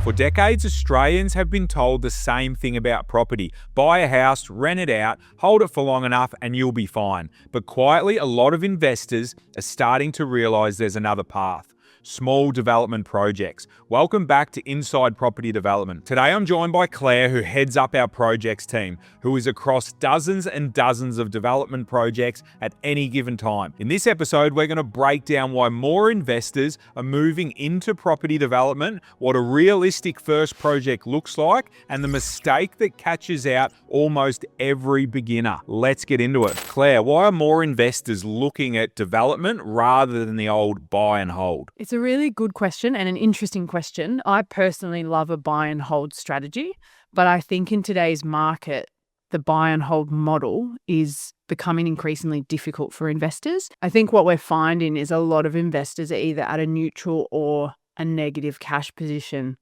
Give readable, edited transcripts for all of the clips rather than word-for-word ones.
For decades, Australians have been told the same thing about property. Buy a house, rent it out, hold it for long enough, and you'll be fine. But quietly, a lot of investors are starting to realise there's another path. Small development projects. Welcome back to Inside Property Development. Today I'm joined by Claire, who heads up our projects team, who is across dozens and dozens of development projects at any given time. In this episode, we're going to break down why more investors are moving into property development, what a realistic first project looks like, and the mistake that catches out almost every beginner. Let's get into it. Claire, why are more investors looking at development rather than the old buy and hold? It's a really good question and an interesting question. I personally love a buy and hold strategy, but I think in today's market, the buy and hold model is becoming increasingly difficult for investors. I think what we're finding is a lot of investors are either at a neutral or a negative cash position,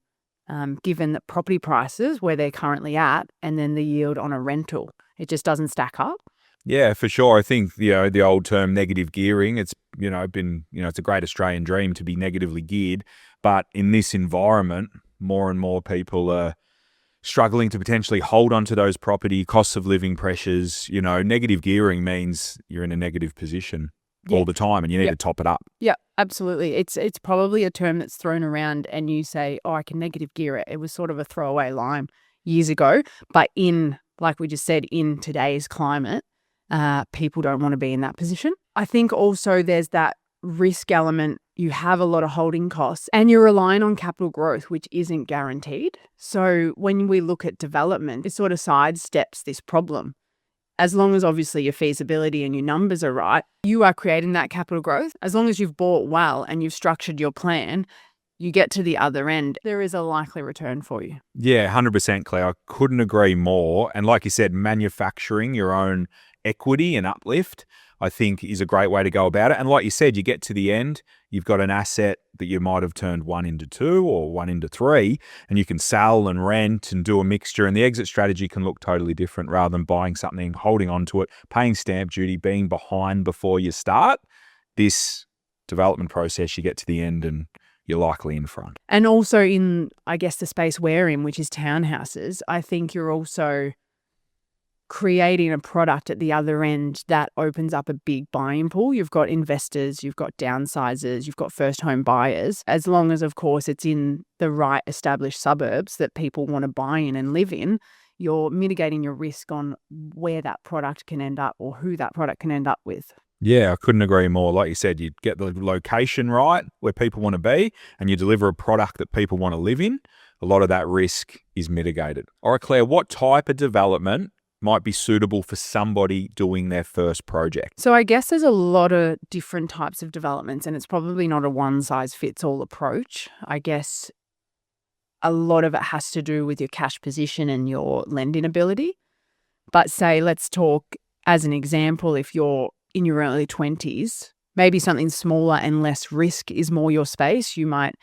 given that property prices where they're currently at and then the yield on a rental, it just doesn't stack up. Yeah, for sure. I think, the old term negative gearing, it's a great Australian dream to be negatively geared. But in this environment, more and more people are struggling to potentially hold on to those property costs of living pressures. Negative gearing means you're in a negative position all the time and you need to top it up. Yeah, absolutely. It's probably a term that's thrown around and you say, oh, I can negative gear it. It was sort of a throwaway line years ago. But like we just said, in today's climate, people don't want to be in that position. I think also there's that risk element. You have a lot of holding costs and you're relying on capital growth, which isn't guaranteed. So when we look at development, it sort of sidesteps this problem. As long as obviously your feasibility and your numbers are right, you are creating that capital growth. As long as you've bought well and you've structured your plan, you get to the other end, there is a likely return for you. Yeah, 100%, Claire. I couldn't agree more. And like you said, manufacturing your own equity and uplift, I think, is a great way to go about it. And like you said, you get to the end, you've got an asset that you might have turned 1 into 2 or 1 into 3, and you can sell and rent and do a mixture. And the exit strategy can look totally different rather than buying something, holding on to it, paying stamp duty, being behind before you start. This development process, you get to the end and you're likely in front. And also in, I guess, the space we're in, which is townhouses, I think you're also creating a product at the other end that opens up a big buying pool. You've got investors, you've got downsizers, you've got first home buyers, as long as, of course, it's in the right established suburbs that people want to buy in and live in. You're mitigating your risk on where that product can end up or who that product can end up with. Yeah, I couldn't agree more. Like you said, you get the location right where people want to be and you deliver a product that people want to live in. A lot of that risk is mitigated. All right, Claire, what type of development might be suitable for somebody doing their first project? So I guess there's a lot of different types of developments and it's probably not a one-size-fits-all approach. I guess a lot of it has to do with your cash position and your lending ability. But say, let's talk as an example, if you're in your early 20s, maybe something smaller and less risk is more your space. You might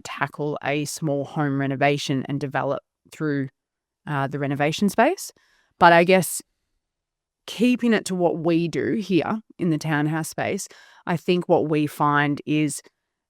tackle a small home renovation and develop through the renovation space. But I guess keeping it to what we do here in the townhouse space, I think what we find is,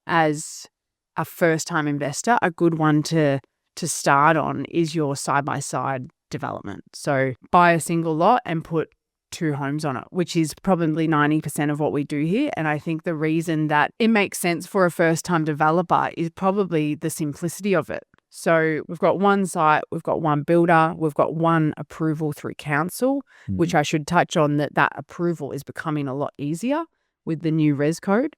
as a first-time investor, a good one to start on is your side-by-side development. So buy a single lot and put 2 homes on it, which is probably 90% of what we do here. And I think the reason that it makes sense for a first-time developer is probably the simplicity of it. So we've got one site, we've got one builder, we've got one approval through council, which I should touch on that approval is becoming a lot easier with the new res code.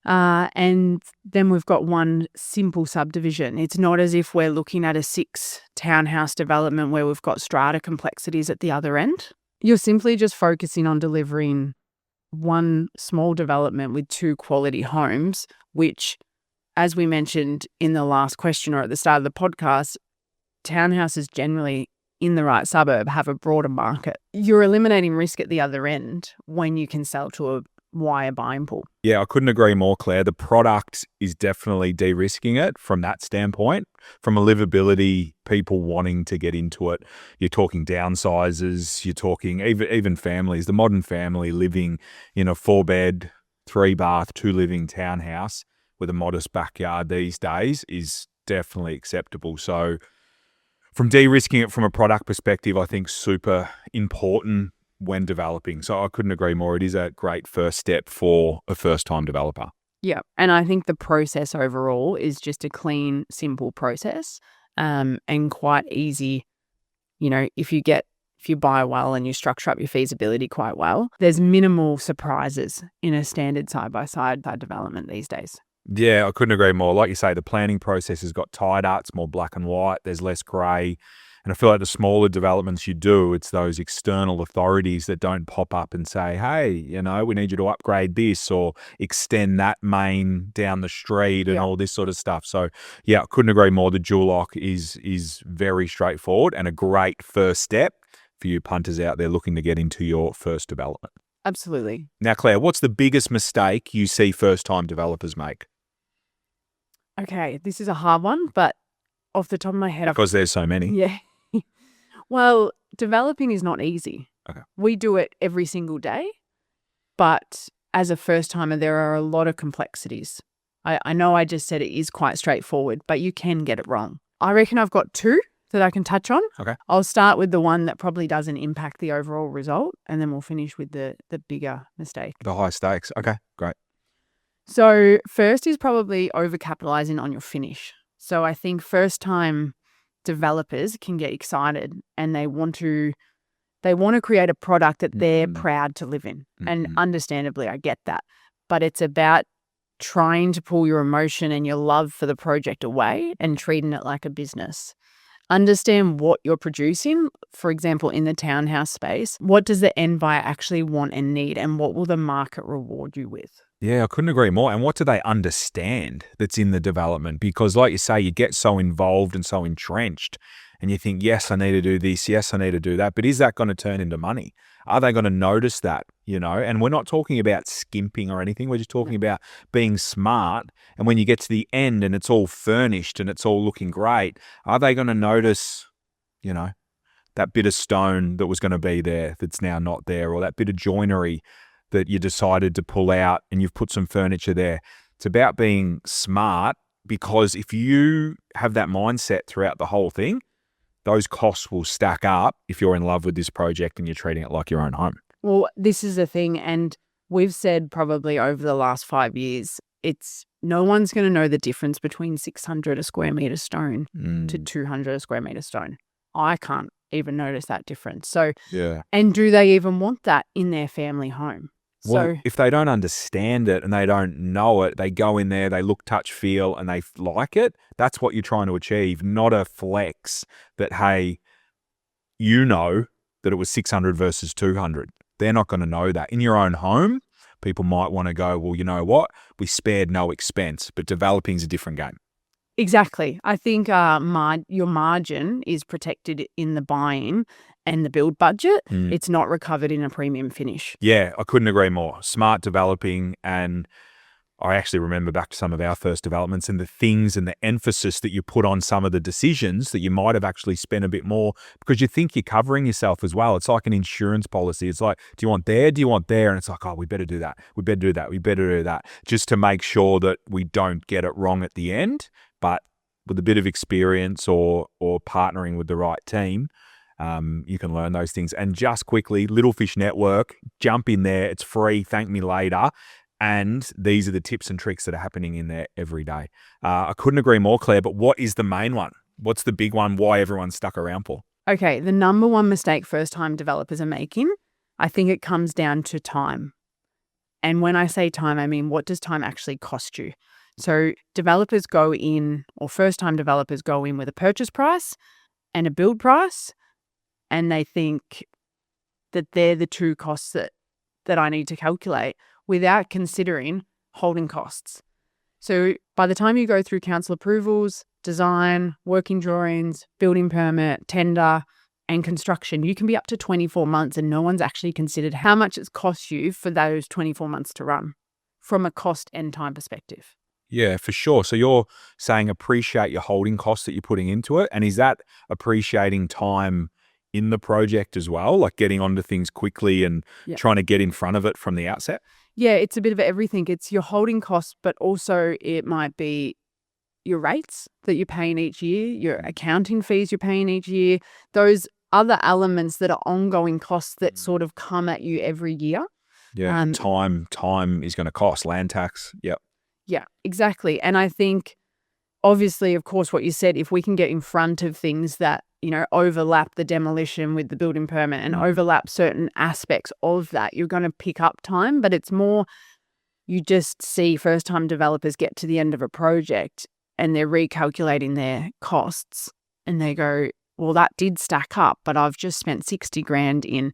And then we've got one simple subdivision. It's not as if we're looking at a 6 townhouse development where we've got strata complexities at the other end. You're simply just focusing on delivering one small development with 2 quality homes, which, as we mentioned in the last question or at the start of the podcast, townhouses generally in the right suburb have a broader market. You're eliminating risk at the other end when you can sell to a wider buying pool. Yeah, I couldn't agree more, Claire. The product is definitely de-risking it from that standpoint. From a livability, people wanting to get into it. You're talking downsizers, you're talking even families. The modern family living in a 4-bed, 3-bath, 2-living townhouse with a modest backyard these days is definitely acceptable. So from de-risking it from a product perspective, I think super important when developing. So I couldn't agree more. It is a great first step for a first-time developer. Yeah. And I think the process overall is just a clean, simple process, and quite easy. If you buy well and you structure up your feasibility quite well, there's minimal surprises in a standard side-by-side development these days. Yeah, I couldn't agree more. Like you say, the planning process has got tighter. It's more black and white. There's less grey. And I feel like the smaller developments you do, it's those external authorities that don't pop up and say, hey, we need you to upgrade this or extend that main down the street and all this sort of stuff. So, yeah, I couldn't agree more. The dual lock is very straightforward and a great first step for you punters out there looking to get into your first development. Absolutely. Now, Claire, what's the biggest mistake you see first-time developers make? Okay, this is a hard one, but off the top of my head, Because there's so many. Yeah. Well, developing is not easy. Okay. We do it every single day, but as a first-timer, there are a lot of complexities. I know I just said it is quite straightforward, but you can get it wrong. I reckon I've got two that I can touch on. Okay. I'll start with the one that probably doesn't impact the overall result, and then we'll finish with the bigger mistake. The high stakes. Okay, great. So first is probably over-capitalising on your finish. So I think first-time developers can get excited and they want to create a product that they're proud to live in. And understandably, I get that. But it's about trying to pull your emotion and your love for the project away and treating it like a business. Understand what you're producing. For example, in the townhouse space, what does the end buyer actually want and need, and what will the market reward you with? Yeah, I couldn't agree more. And what do they understand that's in the development? Because like you say, you get so involved and so entrenched and you think, yes, I need to do this. Yes, I need to do that. But is that going to turn into money? Are they going to notice that, And we're not talking about skimping or anything. We're just talking about being smart. And when you get to the end and it's all furnished and it's all looking great, are they going to notice, that bit of stone that was going to be there that's now not there, or that bit of joinery that you decided to pull out and you've put some furniture there? It's about being smart, because if you have that mindset throughout the whole thing, those costs will stack up if you're in love with this project and you're treating it like your own home. Well, this is the thing, and we've said probably over the last 5 years, it's no one's going to know the difference between 600 a square metre stone to 200 a square metre stone. I can't even notice that difference. So, yeah. And do they even want that in their family home? Well, if they don't understand it and they don't know it, they go in there, they look, touch, feel, and they like it. That's what you're trying to achieve, not a flex that, hey, that it was 600 versus 200. They're not going to know that. In your own home, people might want to go, well, you know what? We spared no expense, but developing's a different game. Exactly. I think your margin is protected in the buying and the build budget. It's not recovered in a premium finish. Yeah, I couldn't agree more. Smart developing. And I actually remember back to some of our first developments and the things and the emphasis that you put on some of the decisions that you might have actually spent a bit more, because you think you're covering yourself as well. It's like an insurance policy. It's like, do you want there? Do you want there? And it's like, oh, we better do that. We better do that. We better do that, just to make sure that we don't get it wrong at the end. But with a bit of experience or partnering with the right team, you can learn those things. And just quickly, Little Fish Network, jump in there. It's free. Thank me later. And these are the tips and tricks that are happening in there every day. I couldn't agree more, Claire, but what is the main one? What's the big one? Why everyone's stuck around for? Okay, the number one mistake first-time developers are making, I think it comes down to time. And when I say time, I mean, what does time actually cost you? So developers go in, or first-time developers go in with a purchase price and a build price, and they think that they're the two costs that I need to calculate without considering holding costs. So by the time you go through council approvals, design, working drawings, building permit, tender, and construction, you can be up to 24 months and no one's actually considered how much it's cost you for those 24 months to run from a cost and time perspective. Yeah, for sure. So you're saying appreciate your holding costs that you're putting into it. And is that appreciating time in the project as well? Like getting onto things quickly and trying to get in front of it from the outset? Yeah, it's a bit of everything. It's your holding costs, but also it might be your rates that you're paying each year, your accounting fees you're paying each year, those other elements that are ongoing costs that sort of come at you every year. Yeah, time is going to cost, land tax. Yep. Yeah, exactly. And I think, obviously, of course, what you said, if we can get in front of things that, overlap the demolition with the building permit and overlap certain aspects of that, you're going to pick up time. But it's more, you just see first-time developers get to the end of a project and they're recalculating their costs and they go, well, that did stack up, but I've just spent 60 grand in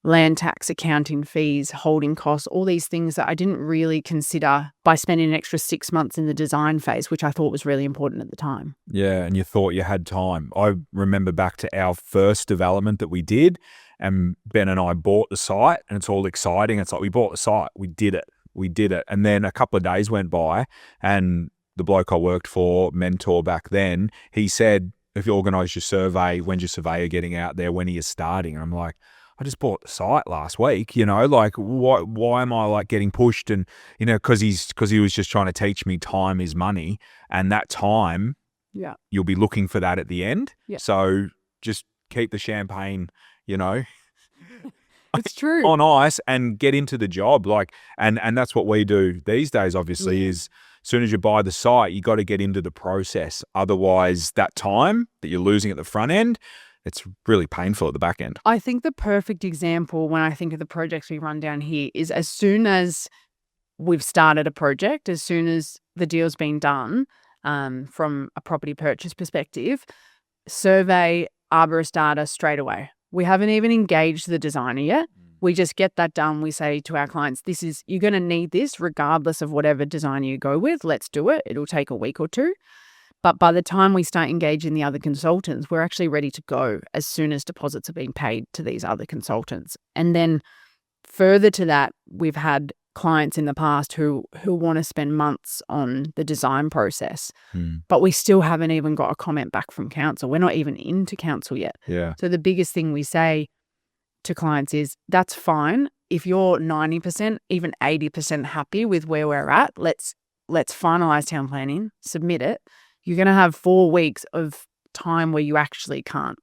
land tax, accounting fees, holding costs, all these things that I didn't really consider by spending an extra 6 months in the design phase, which I thought was really important at the time. Yeah, and you thought you had time. I remember back to our first development that we did, and Ben and I bought the site, and it's all exciting. It's like, we bought the site, we did it. And then a couple of days went by, and the bloke I worked for, mentor back then, he said, if you organise your survey, when's your surveyor getting out there? When are you starting? And I'm like, I just bought the site last week, like why am I like getting pushed? And, because he was just trying to teach me time is money, and that time, you'll be looking for that at the end. Yeah. So just keep the champagne, It's true. on ice and get into the job. And that's what we do these days, obviously, is as soon as you buy the site, you got to get into the process. Otherwise, that time that you're losing at the front end, it's really painful at the back end. I think the perfect example when I think of the projects we run down here is as soon as we've started a project, as soon as the deal's been done, from a property purchase perspective, survey, arborist data straight away. We haven't even engaged the designer yet. We just get that done. We say to our clients, you're going to need this regardless of whatever designer you go with. Let's do it. It'll take a week or two. But by the time we start engaging the other consultants, we're actually ready to go as soon as deposits are being paid to these other consultants. And then further to that, we've had clients in the past who want to spend months on the design process, but we still haven't even got a comment back from council. We're not even into council yet. Yeah. So the biggest thing we say to clients is, that's fine. If you're 90%, even 80% happy with where we're at, let's finalise town planning, submit it. You're going to have 4 weeks of time where you actually can't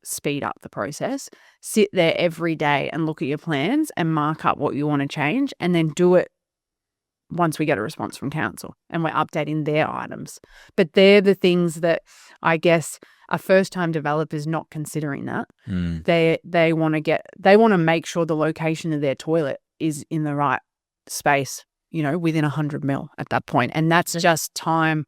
speed up the process. Sit there every day and look at your plans and mark up what you want to change, and then do it once we get a response from council and we're updating their items. But they're the things that I guess a first-time developer's not considering that. They want to make sure the location of their toilet is in the right space, within 100 mil at that point. And that's just time.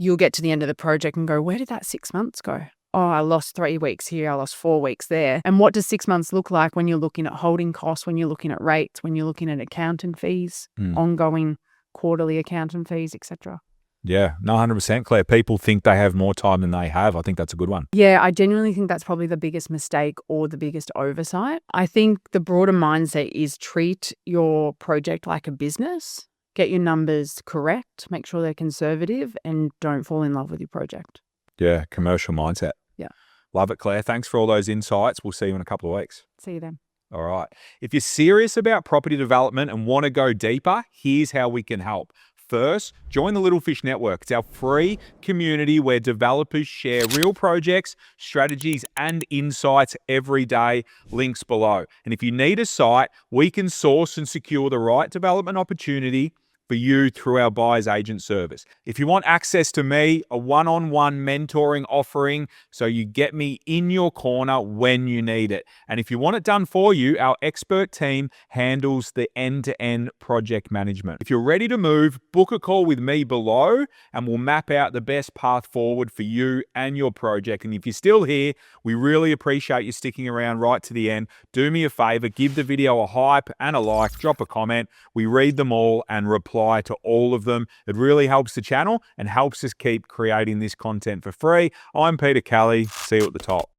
You'll get to the end of the project and go, where did that 6 months go? Oh, I lost 3 weeks here. I lost 4 weeks there. And what does 6 months look like when you're looking at holding costs, when you're looking at rates, when you're looking at accountant fees, ongoing quarterly accountant fees, etc.? Yeah, no, 100%, Claire. People think they have more time than they have. I think that's a good one. Yeah, I genuinely think that's probably the biggest mistake or the biggest oversight. I think the broader mindset is treat your project like a business. Get your numbers correct, make sure they're conservative, and don't fall in love with your project. Yeah, commercial mindset. Yeah. Love it, Claire. Thanks for all those insights. We'll see you in a couple of weeks. See you then. All right. If you're serious about property development and want to go deeper, here's how we can help. First, join the Little Fish Network. It's our free community where developers share real projects, strategies, and insights every day. Links below. And if you need a site, we can source and secure the right development opportunity for you through our buyer's agent service. If you want access to me, a one-on-one mentoring offering, so you get me in your corner when you need it. And if you want it done for you, our expert team handles the end-to-end project management. If you're ready to move, book a call with me below and we'll map out the best path forward for you and your project. And if you're still here, we really appreciate you sticking around right to the end. Do me a favor, give the video a hype and a like, drop a comment. We read them all and reply to all of them. It really helps the channel and helps us keep creating this content for free. I'm Peter Kelly. See you at the top.